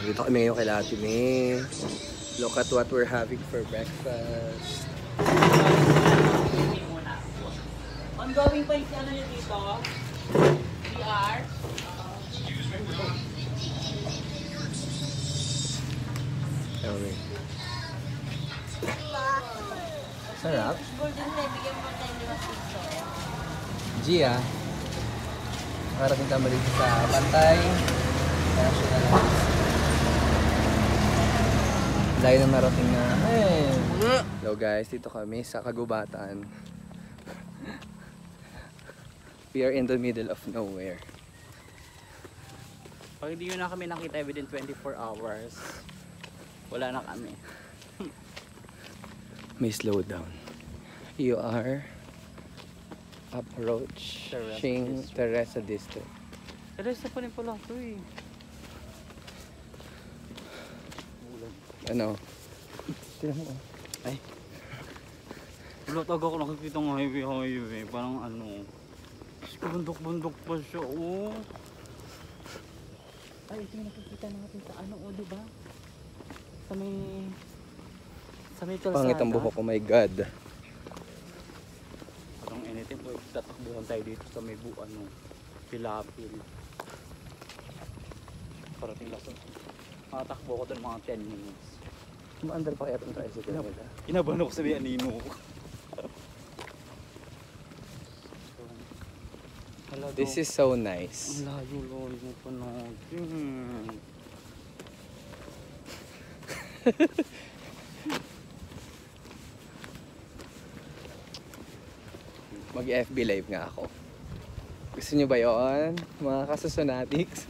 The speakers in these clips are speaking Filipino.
Dito kami ngayon kay Ate May. Look at what we're having for breakfast. Ongoing pa yung ano niya dito. VR. Okay. Sarap. Golden Red, bigyan mo tayo ng piso. Gia. Nakarating kami dito sa Pantay National. Dahil na narating na. Hello guys, dito kami sa Kagubatan. We are in the middle of nowhere. Pag hindi nyo na kami nakita within 24 hours, wala na kami. May slow down. You are approaching Teresa District. Teresa pa rin pala ito eh. Ano? Tignan mo. Ay. Wala taga ko nakikita ng highway. Parang ano. Bundok-bundok pa siya. Oh. Ay, ito yung nakikita natin sa ano. Oh, diba? Sa may kalsada. Pangit ang buhok ko, my God. Parang anything po, tatakbuhan tayo dito sa may ano, Pilapil. Parating laso. Makatakbo ko doon mga 10 minutes. Maandar pa kaya itong tricycle nila. Inabahan ako sabi anino. This is so nice. Ang layo lolo mo pa natin. Mag-FB live nga ako. Gusto nyo ba yun? Mga kasusonatics?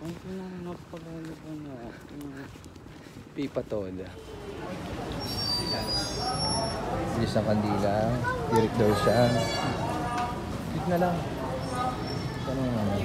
Ang pinanap pala ba na? Pipa Toda. Diyos ang kandila. Dirik daw siya. Click na lang. Tanong naman.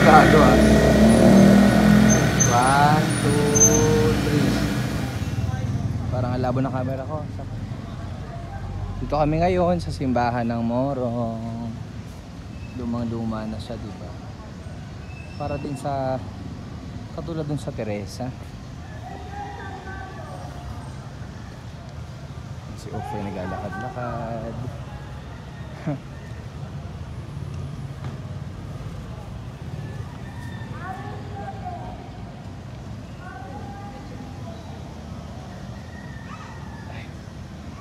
Gago ah. 1, 2, 3. Parang alabo ng camera ko. Dito kami ngayon sa simbahan ng Morong. Lumang-luma na siya, diba? Para din sa katulad dun sa Teresa. Si Ofoy naglalakad-lakad.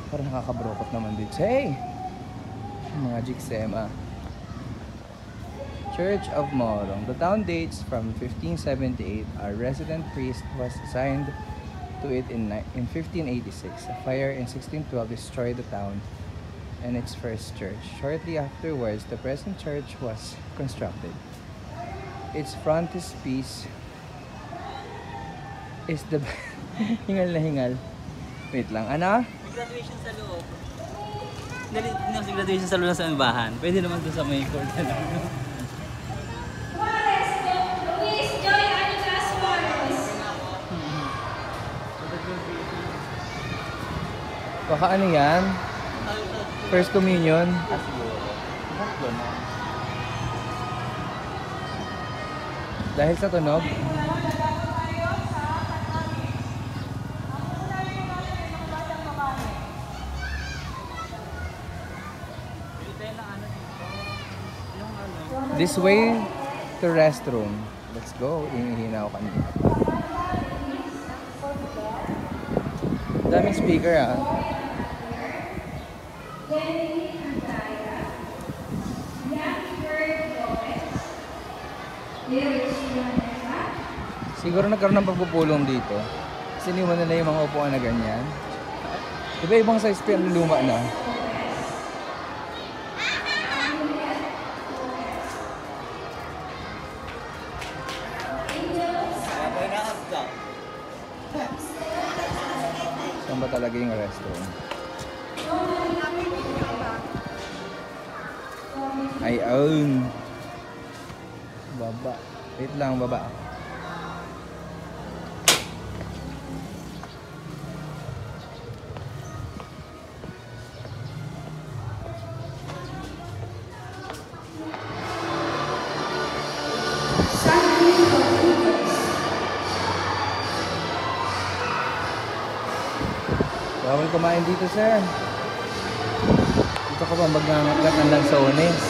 Parang nakakabrokot naman dito. Hey! Mga Jiksema. Church of Morong. The town dates from 1578. Our resident priest was assigned to it in 1586. A fire in 1612 destroyed the town and its first church. Shortly afterwards, the present church was constructed. Its frontispiece is the... hingal na hingal. Wait lang. Ano? Graduation sa loob. Dali na si graduation sa loob ng simbahan. Pwede naman doon sa may court na lang. Baka ano yan? First communion? Dahil sa tunog? This way to restroom. Let's go. Hihina ako kanina. Daming speaker ah. Siguro nagkaroon ng pagpupulong dito. Kasi iniwan nila yung mga upuan na ganyan. Diba ibang size pa yung luma na? talaga yung restroom. Ay, own. Baba. Wait lang, baba. Bawal kumain dito, sir. Dito ka ba magngangat ng lansones?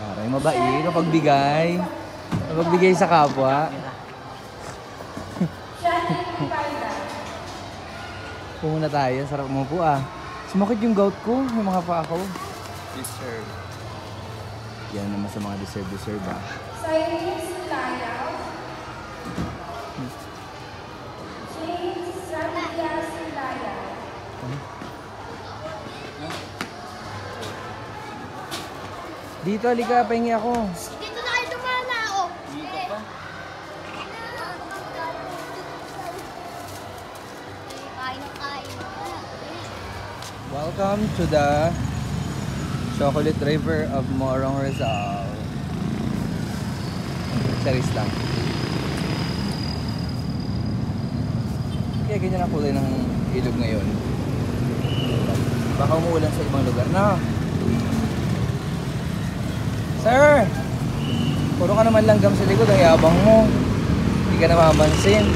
Aray, mabait. Mapagbigay. Mapagbigay sa kapwa. Pumunta tayo. Sarap mo po ah. Sumakit yung gout ko. May mga pa ako. Deserve. Yan naman sa mga deserve ah. Chinese layaw. James Rabias layaw. Dito, halika. Pahingi ako. Dito na kayo dumana, oh. Dito pa. Kain na kain. Welcome to the Chocolate River of Morong Rizal. Charis lang. Kaya ganyan ang kulay ng ilog ngayon. Baka umuulan sa ibang lugar na. Sir! Puro ka naman langgam sa likod, ang yabang mo. Hindi ka namamansin.